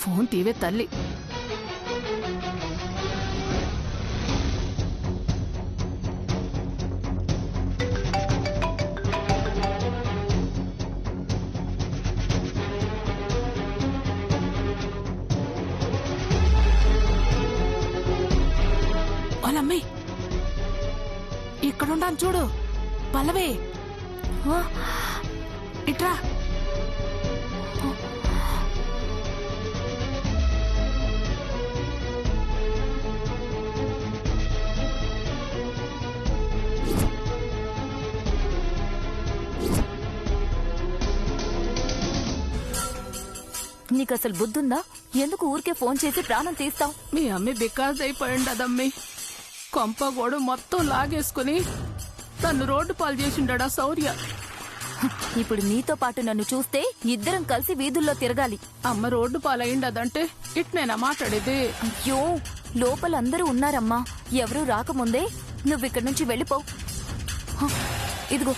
Phone తీవే తల్లి. వాళ్ళమ్మి ఇక్కడుండాను చూడు. పల్లవి ఇట్రా. నీకు అసలు బుద్ధుందా? ఎందుకు ఊరికే ఫోన్ చేసి ప్రాణం తీస్తావు? మీ అమ్మి బికాజ్ అయిపోయిండదమ్మి. కొంపగోడు మొత్తం లాగేసుకుని తను రోడ్డు పాలు చేసిండా శౌర్య. ఇప్పుడు నీతో పాటు నన్ను చూస్తే ఇద్దరం కలిసి వీధుల్లో తిరగాలి. అమ్మ రోడ్డు పాలయ్యిండదంటే ఇట్నేనా మాట్లాడేది? అయ్యో, లోపల అందరూ ఉన్నారమ్మా. ఎవరూ రాకముందే నువ్విక్కడి నుంచి వెళ్ళిపో. ఇదిగో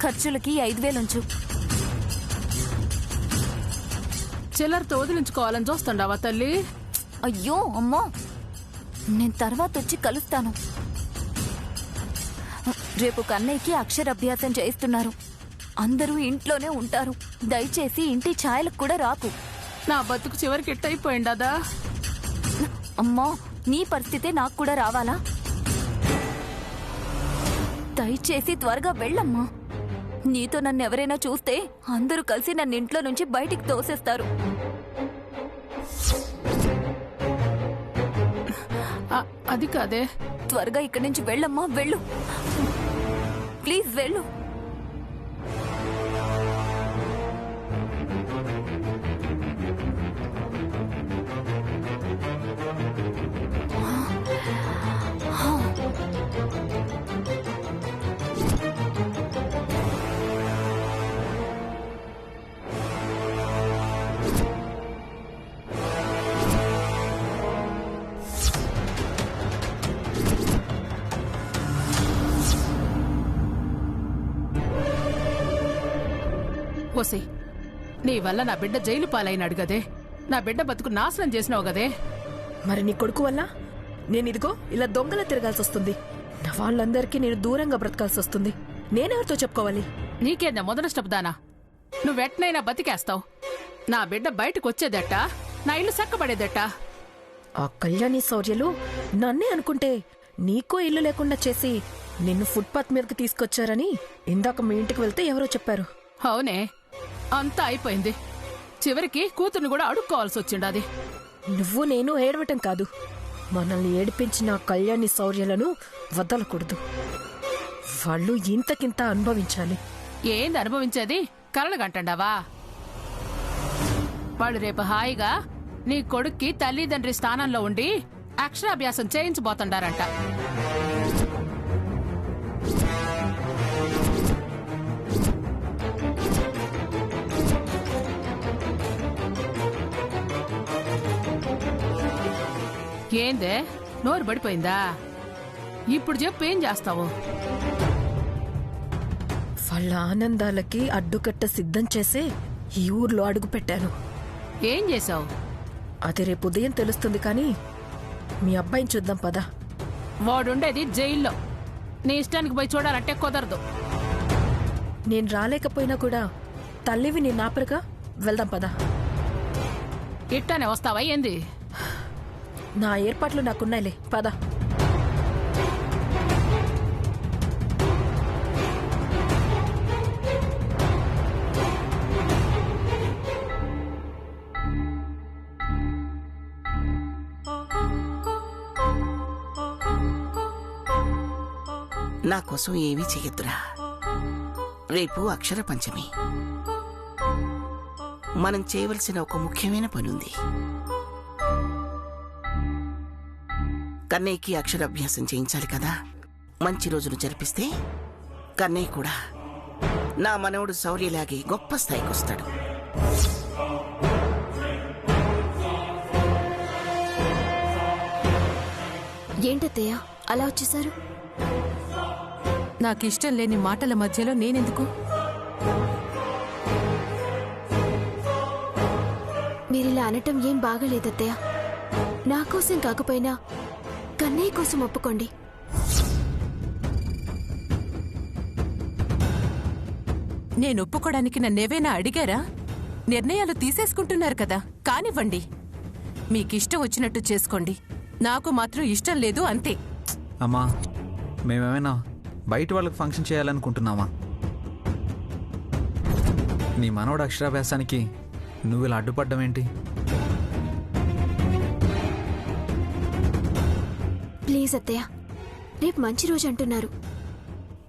ఖర్చులకి 5,000 ఉంచు. చిల్లరతో వదిలించుకోవాలని చూస్తుండవా తల్లి? అయ్యో అమ్మో, నేను తర్వాత వచ్చి కలుస్తాను. రేపు కన్నయ్యకి అక్షరాభ్యాసం చేయిస్తున్నారు. అందరూ ఇంట్లోనే ఉంటారు. దయచేసి ఇంటి ఛాయలకు కూడా రాకు. నా బతుకు చివరికి ఎట్టయిపోయిండదా? అమ్మా, నీ పరిస్థితే నాకు కూడా రావాలా? దయచేసి త్వరగా వెళ్ళమ్మా. నీతో నన్ను ఎవరైనా చూస్తే అందరూ కలిసి నన్ను ఇంట్లో నుంచి బయటికి తోసేస్తారు. అది కాదే. త్వరగా ఇక్కడి నుంచి వెళ్ళమ్మా, వెళ్ళు. ప్లీజ్ వెళ్ళు. ఓసే, నీ వల్ల నా బిడ్డ జైలు పాలైనాడు గదే. నా బిడ్డ బతుకు నాశనం చేసినావు గదే. మరి నీ కొడుకు వల్ల నేనిదిగో ఇలా దొంగలా తిరగాల్సి వస్తుంది. నా వాళ్ళందరికీ నేను దూరంగా బ్రతకాల్సి వస్తుంది. నేనెవరితో చెప్పుకోవాలి? నీకేందా మొదటి స్టెప్దానా? నువ్వెట్నైనా బతికేస్తావు. నా బిడ్డ బయటకు వచ్చేదట్టా, నా ఇల్లు చక్కబడేదట్టా. ఆ కళ్యాణి శౌర్యలు నన్నే అనుకుంటే నీకో ఇల్లు లేకుండా చేసి నిన్ను ఫుట్పాత్ మీదకి తీసుకొచ్చారని ఇందాక మీ ఇంటికి వెళ్తే ఎవరో చెప్పారు. అవునే, అంతా అయిపోయింది. చివరికి కూతుర్ని కూడా అడుక్కోవాల్సి వచ్చిండాది. నువ్వు నేను ఏడవటం కాదు, మనల్ని ఏడిపించిన కళ్యాణి శౌర్యలను వదలకూడదు. వాళ్ళు ఇంతకింత అనుభవించాలి. ఏంది అనుభవించేది? కలలుగంటావా? వాడు రేపు హాయిగా నీ కొడుక్కి తల్లిదండ్రి స్థానంలో ఉండి అక్షరాభ్యాసం చేయించబోతుండారంట. ఏందే, నోరు పడిపోయిందా? ఇప్పుడు చెప్పు, ఏం చేస్తావు? వాళ్ళ ఆనందాలకి అడ్డుకట్ట సిద్ధం చేసే ఈ ఊర్లో అడుగు పెట్టాను. ఏం చేసావు? అది రేపు ఉదయం తెలుస్తుంది. కానీ మీ అబ్బాయిని చూద్దాం పదా. వాడుండేది జైల్లో. నీ ఇష్టానికి పోయి చూడాలంటే కుదరదు. నేను రాలేకపోయినా కూడా తల్లివి నీ నాపరగా. వెళ్దాం పదా. ఇట్టానే వస్తావా ఏంది? నా ఏర్పాట్లు నాకున్నాయిలే, పద. నా కోసం ఏమీ చెయ్యొద్దురా. రేపు అక్షర పంచమి. మనం చేయవలసిన ఒక ముఖ్యమైన పనుంది. కన్నయ్యకి అక్షరాభ్యాసం చేయించాలి కదా. మంచి రోజును జరిపిస్తే కన్నయ్య కూడా నా మనవడు శౌర్యలాగే గొప్ప స్థాయికి వస్తాడు. ఏంటత్తయ్య అలా వచ్చేసారు? నాకిష్టం లేని మాటల మధ్యలో నేనెందుకు? మీరిలా అనటం ఏం బాగాలేదత్తయ్య. నా కోసం కాకపోయినా కన్నయ్య కోసం ఒప్పుకోండి. నేను ఒప్పుకోవడానికి నన్నేవైనా అడిగారా? నిర్ణయాలు తీసేసుకుంటున్నారు కదా, కానివ్వండి. మీకిష్టం వచ్చినట్టు చేసుకోండి. నాకు మాత్రం ఇష్టం లేదు, అంతే. అమ్మా, మేమేమైనా బయట వాళ్ళకి ఫంక్షన్ చేయాలనుకుంటున్నామా? నీ మనవడు అక్షరాభ్యాసానికి నువ్వు ఇలా అడ్డుపడ్డం ఏంటి? ప్లీజ్ అత్తయ్య, రేపు మంచి రోజు అంటున్నారు.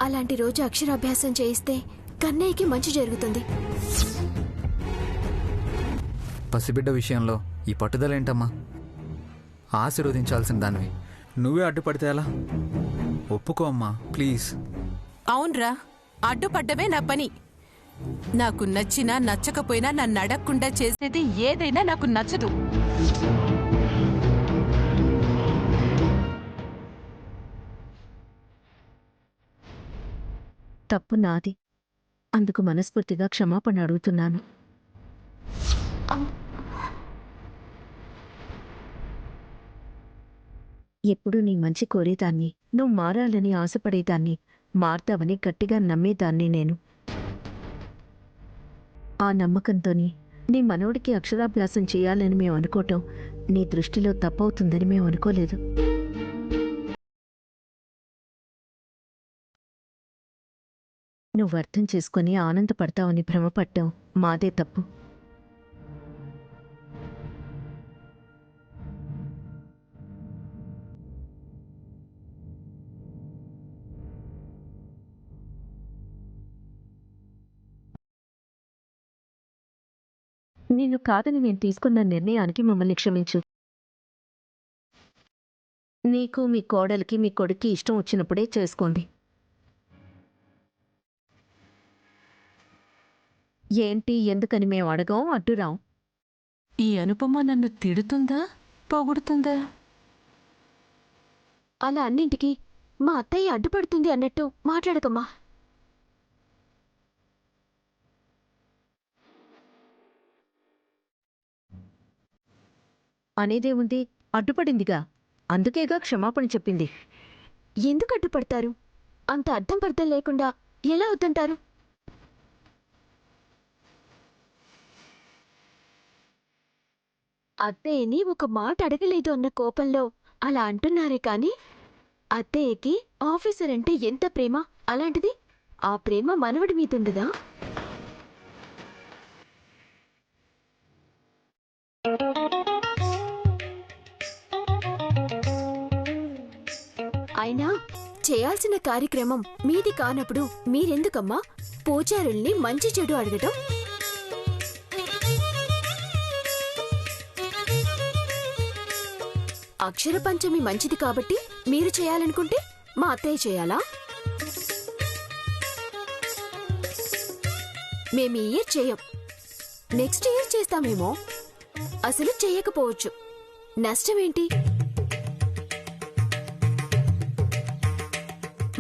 అలాంటి రోజు అక్షరాభ్యాసం చేయిస్తే కన్నయ్యకి మంచి జరుగుతుంది. పసిబిడ్డ విషయంలో ఈ పట్టుదలేంటమ్మా? ఆశీర్వదించాల్సిన దానివి నువ్వే అడ్డుపడితే ఎలా? ఒప్పుకో అమ్మా, ప్లీజ్. అవునరా, అడ్డుపడ్డమే నా పని. నాకు నచ్చినా నచ్చకపోయినా నన్ను అడగకుండా చేసేది ఏదైనా నాకు నచ్చదు. తప్పు నాది. అందుకు మనస్ఫూర్తిగా క్షమాపణ అడుగుతున్నాను. ఎప్పుడు నీ మంచి కోరేదాన్ని, నువ్వు మారాలని ఆశపడేదాన్ని, మారుతావని గట్టిగా నమ్మేదాన్ని నేను. ఆ నమ్మకంతోని నీ మనవడికి అక్షరాభ్యాసం చేయాలని మేము అనుకోవటం నీ దృష్టిలో తప్పవుతుందని మేము అనుకోలేదు. నువ్వు అర్థం చేసుకుని ఆనందపడతావని భ్రమపడ్డావు, మాదే తప్పు. నిన్ను కాదని నేను తీసుకున్న నిర్ణయానికి మమ్మల్ని క్షమించు. నీకు మీ కోడలికి మీ కొడుక్కి ఇష్టం వచ్చినప్పుడే చేసుకోండి. ఏంటి ఎందుకని మేము అడగం, అడ్డురాం. ఈ అనుపమ నన్ను తిడుతుందా, పొగుడుతుందా? అలా అన్నింటికి మా అత్తయ్య అడ్డుపడుతుంది అన్నట్టు మాట్లాడకమ్మా. అనేదేముంది, అడ్డుపడిందిగా, అందుకేగా క్షమాపణ చెప్పింది. ఎందుకు అడ్డుపడతారు? అంత అర్థం పర్థం లేకుండా ఎలా వద్దంటారు? అత్తయ్యని ఒక మాట అడగలేదు అన్న కోపంలో అలా అంటున్నారే కాని అత్తయ్యకి ఆఫీసర్ అంటే ఎంత ప్రేమ, అలాంటిది ఆ ప్రేమ మనవడి మీదుండదా? అయినా చేయాల్సిన కార్యక్రమం మీది కానప్పుడు మీరెందుకమ్మా పూజారుల్ని మంచి చెడు అడగటం? అక్షర పంచమి మంచిది కాబట్టి మీరు చేయాలనుకుంటే మా అత్తయ్య చేయాలా? మేము ఈ ఇయర్ చేయం, నెక్స్ట్ ఇయర్ చేస్తామేమో. అసలు చేయకపోవచ్చు, నష్టమేంటి?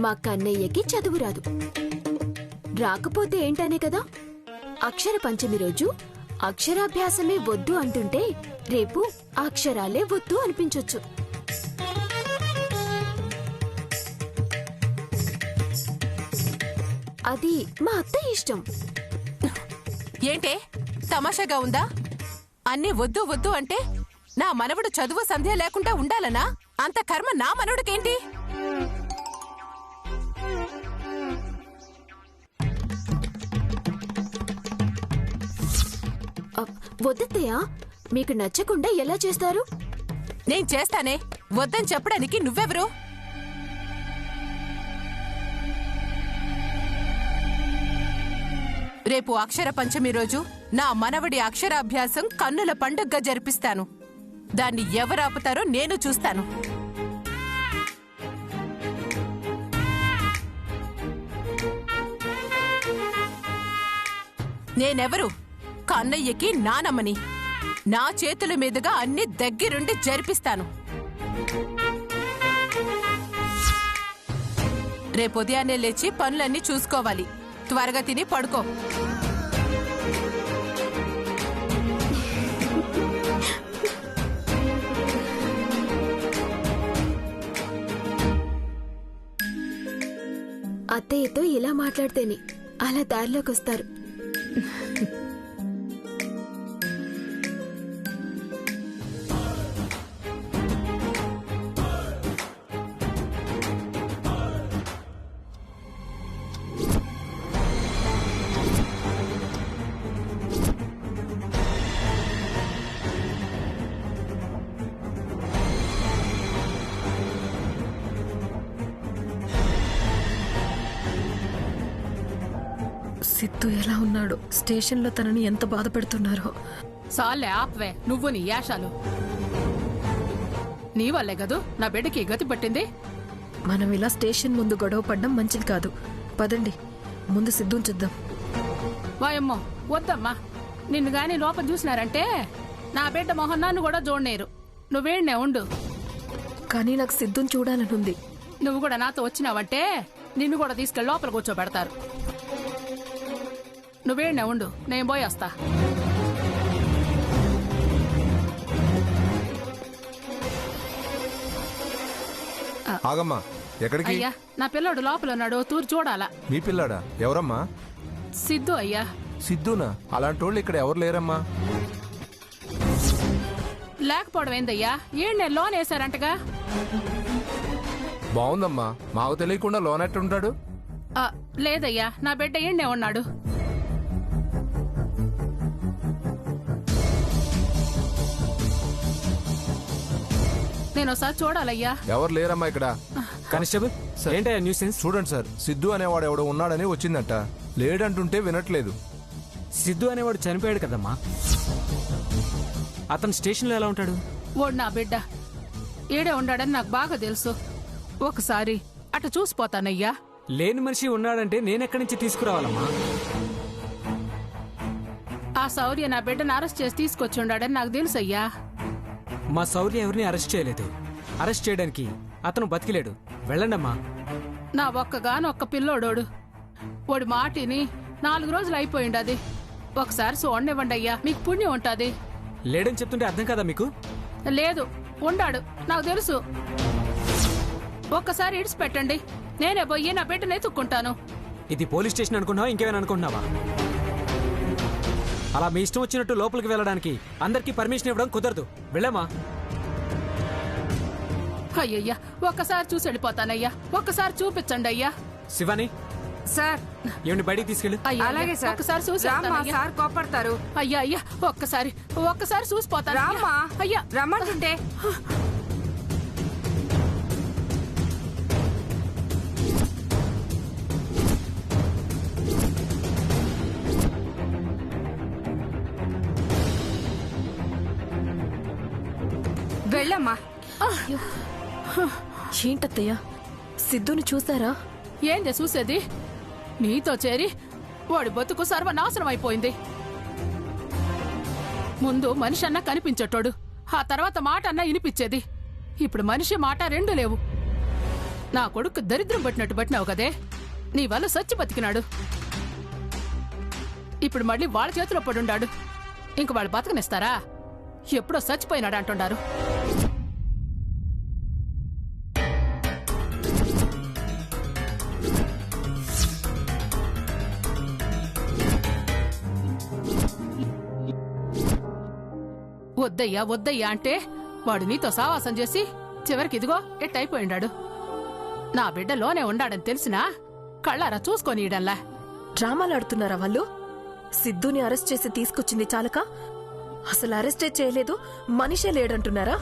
మా కన్నయ్యకి చదువు రాదు, రాకపోతే ఏంటనే కదా. అక్షర పంచమి రోజు అక్షరాభ్యాసమే వద్దు అంటుంటే రేపు అక్షరాలే వద్దు అనిపించొచ్చు. అది మా అత్తయ్య ఇష్టం. ఏంటే తమాషాగా ఉందా? అన్నీ వద్దు వద్దు అంటే నా మనవడు చదువు సంధ్య లేకుండా ఉండాలనా? అంత కర్మ నా మనవడికేంటి? వద్దత్తయ్య, మీకు నచ్చకుండా ఎలా చేస్తారు? నేను చేస్తానే, వద్దని చెప్పడానికి నువ్వెవరు? రేపు అక్షర పంచమి రోజు నా మనవడి అక్షరాభ్యాసం కన్నుల పండుగగా జరిపిస్తాను. దాన్ని ఎవరాపుతారో నేను చూస్తాను. నేనెవరు? కన్నయ్యకి నానమ్మని. నా చేతుల మీదుగా అన్ని దగ్గరుండి జరిపిస్తాను. రేపు ఉదయాన్నే లేచి పనులన్నీ చూసుకోవాలి. త్వరగా తిని పడుకో. అత్తయ్యతో ఇలా మాట్లాడితేనే అలా దారిలోకి వస్తారు. సిద్ధు ఎలా ఉన్నాడు? స్టేషన్లో తనని ఎంత బాధ పెడుతున్నారో. సాలే ఆప్వే, నువ్వు నీ యాషాలు. నీ వల్లే గదు నా బిడ్డకి గతి పట్టింది. మనం ఇలా స్టేషన్ ముందు గొడవ పడ్డం మంచిది కాదు. పదండి, ముందు సిద్ధుని చూద్దాం. వాయమ్మో వద్దమ్మా, నిన్ను గాని లోపల చూసినారంటే నా బిడ్డ మొహం నన్ను కూడా చూడనేరు. నువ్వేండే ఉండు. కానీ నాకు సిద్ధుని చూడాలనుంది. నువ్వు కూడా నాతో వచ్చినావంటే నిన్ను కూడా తీసుకెళ్ళి లోపల కూర్చోబెడతారు. నువ్వేండే ఉండు, నేను పోయి వస్తా. ఆగమ్మా, ఎక్కడికి? అయ్యా, నా పిల్లోడు లోపల ఉన్నాడు, తూరు చూడాలా. మీ పిల్లాడా? ఎవరమ్మా? సిద్ధు అయ్యా. సిద్ధునా? అలాంటి వాళ్ళు ఇక్కడ ఎవరు లేరమ్మా. లేకపోవడం ఏందయ్యా? ఏడు లోన్ వేశారంటగా. బాగుందమ్మా, మాకు తెలియకుండా లోన్ ఎట్టుంటాడు? లేదయ్యా, నా బిడ్డ ఏడే ఉన్నాడు. నేను ఒకసారి చూడాలయ్యా. ఎవరు లేరమ్మా ఇక్కడ. కానిస్టేబుల్, ఏంటయ్యా న్యూసెన్స్? చూడండి సార్, సిద్ధు అనేవాడు ఎవడో ఉన్నాడని వచ్చిందట. లేడంటుంటే వినట్లేదు. సిద్ధు అనేవాడు చనిపోయాడు కదమ్మా. అతను స్టేషన్లో ఎలా ఉంటాడు? ఓడు నా బిడ్డ ఏడే ఉన్నాడని నాకు బాగా తెలుసు. ఒకసారి అటు చూసిపోతానయ్యా. లేని మనిషి ఉన్నాడంటే నేనెక్కడి నుంచి తీసుకురావాలమ్మా? ఆ శౌర్య నా బిడ్డను అరెస్ట్ చేసి తీసుకొచ్చి ఉన్నాడని నాకు తెలుసయ్యా. మా శౌర్య ఎవరిని అరెస్ట్ చేయలేదు. అరెస్ట్ చేయడానికి అతను బతికిలేడు. వెళ్ళండమ్మా. నా ఒక్కగానొక్క పిల్లోడోడు. ఓడి మాటిని 4 రోజులు అయిపోయిండది. ఒకసారి చూడనివ్వండి అయ్యా, మీకు పుణ్యం ఉంటుంది. లేడని చెప్తుంటే అర్థం కదా మీకు? లేదు, ఉండాడు, నాకు తెలుసు. ఒక్కసారి ఇడిచి పెట్టండి, నేనే పోయి నా బిడ్డను ఎత్తుక్కుంటాను. ఇది పోలీస్ స్టేషన్ అనుకున్నావా, ఇంకేమైనా అనుకుంటున్నావా? అలా మీ ఇష్టం వచ్చినట్టు లోపలికి వెళ్ళడానికి అందరికీ పర్మిషన్ ఇవ్వడం కుదరదు. వెళ్ళమ్మా. అయ్యయ్యా, ఒక్కసారి చూసి వెళ్ళిపోతానయ్యా. ఒక్కసారి చూపించండి అయ్యా. శివాని, సార్ ఏమిటి బయటికి తీసుకెళ్ళు. అయ్యా, అలాగే సార్. ఒక్కసారి చూసి రామ్మా, వెళ్తానయ్యా. సార్ కోపడతారు. అయ్యా అయ్యా, ఒక్కసారి చూసిపోతాను. రామ్మా, అయ్యా రమ్మంటుంటే. వెళ్ళమ్మా. ఏంటత్తయ్యా, సిద్ధుని చూసారా? ఏంది చూసేది? నీతో చేరి వాడి బతుకు సర్వనాశనం అయిపోయింది. ముందు మనిషి అన్నా కనిపించేటోడు, ఆ తర్వాత మాట అన్నా వినిపించేది. ఇప్పుడు మనిషి మాట రెండు లేవు. నా కొడుకు దరిద్రం పట్టినట్టు పట్టినావు కదే, నీ వల్ల సచ్చి బతికినాడు. ఇప్పుడు మళ్ళీ వాళ్ళ చేతిలో పడుండాడు. ఇంక వాళ్ళు బతకనిస్తారా? ఎప్పుడో చచ్చిపోయినాడు అంటున్నారు. వద్దయ్యా వద్దయ్యా అంటే వాడు నీతో సావాసం చేసి చివరికి ఇదిగో ఎట్టయిపోయిండాడు. నా బిడ్డలోనే ఉండాడని తెలిసినా కళ్ళారా చూసుకోనీయడంలా. డ్రామాలాడుతున్నారా వాళ్ళు? సిద్ధుని అరెస్ట్ చేసి తీసుకొచ్చింది చాలక అసలు అరెస్టే చేయలేదు, మనిషే లేడంటున్నారా?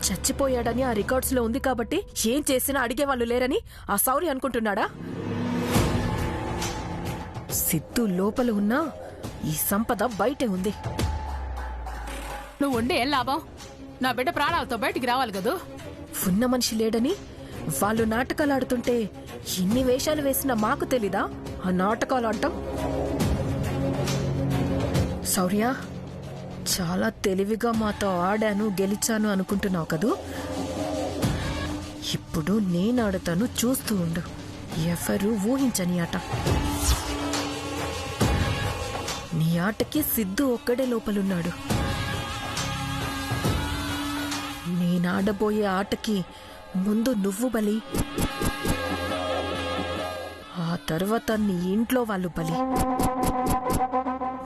చచ్చిపోయాడని ఆ రికార్డ్స్ లో ఉంది కాబట్టి ఏం చేసినా అడిగేవాళ్ళు లేరని ఆ శౌర్య అనుకుంటున్నాడా? సిద్ధు లోపల ఉన్నా ఈ సంపద బయటే ఉంది. నువ్వు ఉండే ఏం లాభం? నా బిడ్డ ప్రాణాలతో బయటికి రావాలి కదూ. ఉన్న మనిషి లేడని వాళ్ళు నాటకాలు ఆడుతుంటే ఎన్ని వేషాలు వేసినా మాకు తెలీదా ఆ నాటకాలు ఆడటం? శౌర్య, చాలా తెలివిగా మాతో ఆడాను గెలిచాను అనుకుంటున్నావు కదూ. ఇప్పుడు నేనాడుతాను, చూస్తూ ఉండు. ఎవరు ఊహించని ఆట. నీ ఆటకి సిద్ధు ఒక్కడే లోపలున్నాడు. నేనాడబోయే ఆటకి ముందు నువ్వు బలి, ఆ తర్వాత నీ ఇంట్లో వాళ్ళు బలి.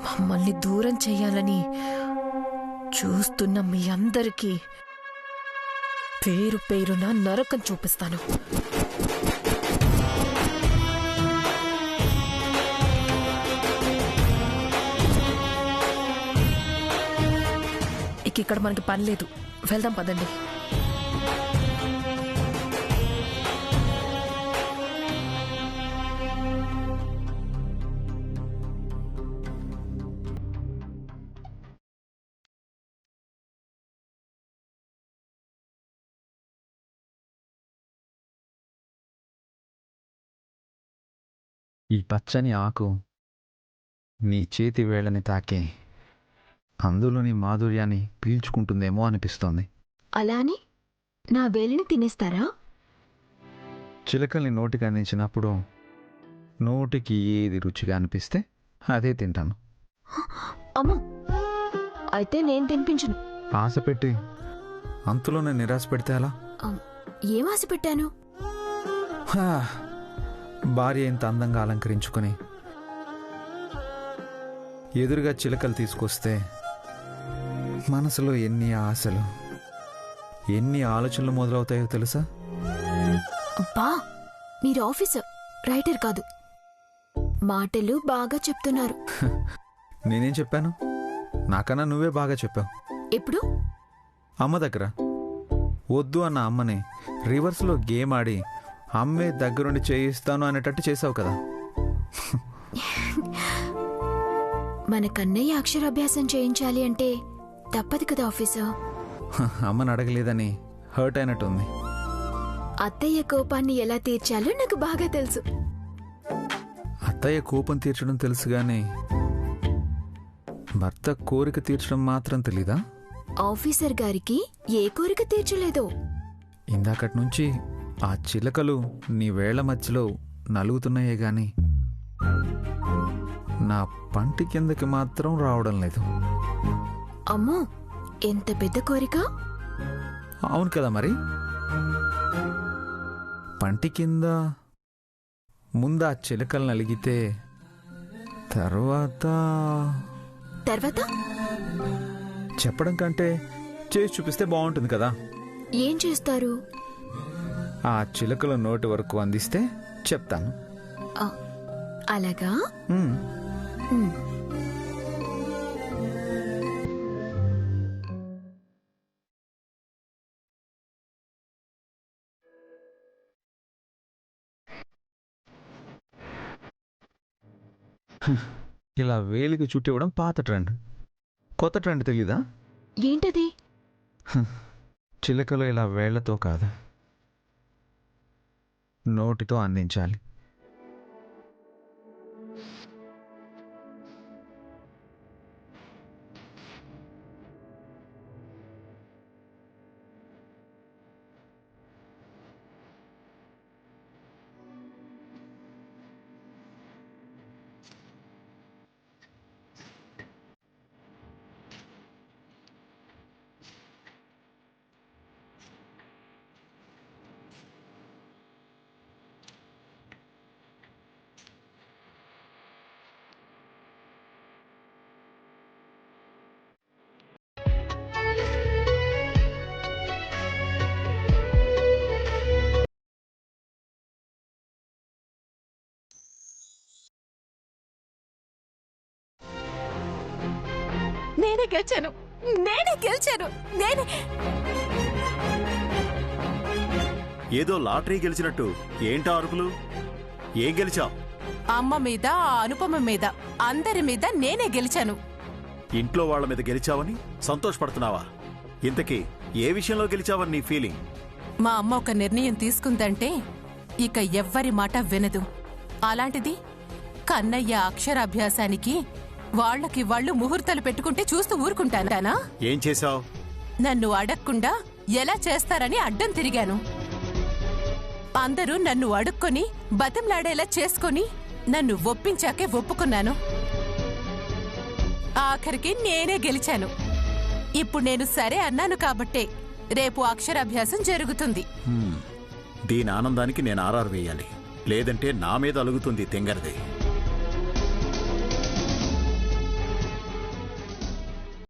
మమ్మల్ని దూరం చెయ్యాలని చూస్తున్న మీ అందరికీ పేరు పేరున నరకం చూపిస్తాను. ఇక్కడ మనకి పని లేదు, వెళ్దాం పదండి. ఈ పచ్చని ఆకు నీ చేతి వేళ్ళని తాకి అందులోని మాధుర్యాన్ని పీల్చుకుంటుందేమో అనిపిస్తోంది. అలా అని నా వేలిని తినేస్తారా? చిలకల్ని నోటికి అందించినప్పుడు నోటికి ఏది రుచిగా అనిపిస్తే అదే తింటాను. అమ్మో, అయితే నేను తినిపించను. ఆశ పెట్టి అంతలోనే నిరాశ పెడితే అలా? ఏం ఆశ పెట్టాను? భార్య ఇంత అందంగా అలంకరించుకొని ఎదురుగా చిలకలు తీసుకొస్తే మనసులో ఎన్ని ఆశలు, ఎన్ని ఆలోచనలు మొదలవుతాయో తెలుసా? అబ్బా, మీరు ఆఫీసర్, రైటర్ కాదు. మాటలు బాగా చెప్తున్నారు. నేనేం చెప్పాను? నాకన్నా నువ్వే బాగా చెప్పావు. ఎప్పుడు? అమ్మ దగ్గర. వద్దు అన్న అమ్మని రివర్స్లో గేమ్ ఆడి అమ్మే దగ్గరుండి చేయిస్తాను అనేటట్టు చేసావు కదా. మన కన్నయ్య అక్షరాభ్యాసం చేయించాలి అంటే తప్పదు కదా ఆఫీసర్. అమ్మని అడగలేదని హర్ట్ అయినట్టుంది. అత్తయ్య కోపాన్ని ఎలా తీర్చాలో నాకు బాగా తెలుసు. అత్తయ్య కోపం తీర్చడం తెలుసు గాని భర్త కోరిక తీర్చడం మాత్రం తెలీదా? ఆఫీసర్ గారికి ఏ కోరిక తీర్చలేదో. ఇందాకటి నుంచి ఆ చిలకలు నీ వేళ్ల మధ్యలో నలుగుతున్నాయే గాని నా పంటి కిందకి మాత్రం రావడం లేదు. అమ్మో, ఎంత పెద్ద కోరిక! అవును కదా మరి. పంటి కింద ముందు ఆ చిలకలు నలిగితే తర్వాత చెప్పడం కంటే చేసి చూపిస్తే బాగుంటుంది కదా. ఏం చేస్తారు? ఆ చిలకల నోటి వరకు అందిస్తే చెప్తాను. అలాగా? ఇలా వేలికి చుట్టివ్వడం పాత ట్రెండ్. కొత్త ట్రెండ్ తెలీదా? ఏంటది? చిలకలు ఇలా వేళ్లతో కాదు, నోటితో అందించాలి. నేనే గెలిచాను, నేనే గెలిచాను, నేనే. ఏదో లాటరీ గెలిచినట్టు ఏంటా అరుపులు? ఏం గెలిచావు? అమ్మ మీద, ఆ అనుపమ మీద, అందరి మీద నేనే గెలిచాను. ఇంట్లో వాళ్ళ మీద గెలిచావని సంతోషపడుతున్నావా? ఇంతకీ ఏ విషయంలో గెలిచావని నీ ఫీలింగ్? మా అమ్మ ఒక నిర్ణయం తీసుకుందంటే ఇక ఎవ్వరి మాట వినదు. అలాంటిది కన్నయ్య అక్షరాభ్యాసానికి వాళ్ళకి వాళ్ళు ముహూర్తాలు పెట్టుకుంటే చూస్తూ ఊరుకుంటానా? ఏం చేశావు? నన్ను అడగకుండా ఎలా చేస్తారని అడ్డం తిరిగాను. అందరూ నన్ను అడుక్కొని బతిమలాడేలా చేసుకొని నన్ను ఒప్పించాకే ఒప్పుకున్నాను. ఆఖరికి నేనే గెలిచాను. ఇప్పుడు నేను సరే అన్నాను కాబట్టే రేపు అక్షరాభ్యాసం జరుగుతుంది. దీని ఆనందానికి నేను ఆర్ఆర్ వేయాలి, లేదంటే నా మీద అలుగుతుంది తెంగరది.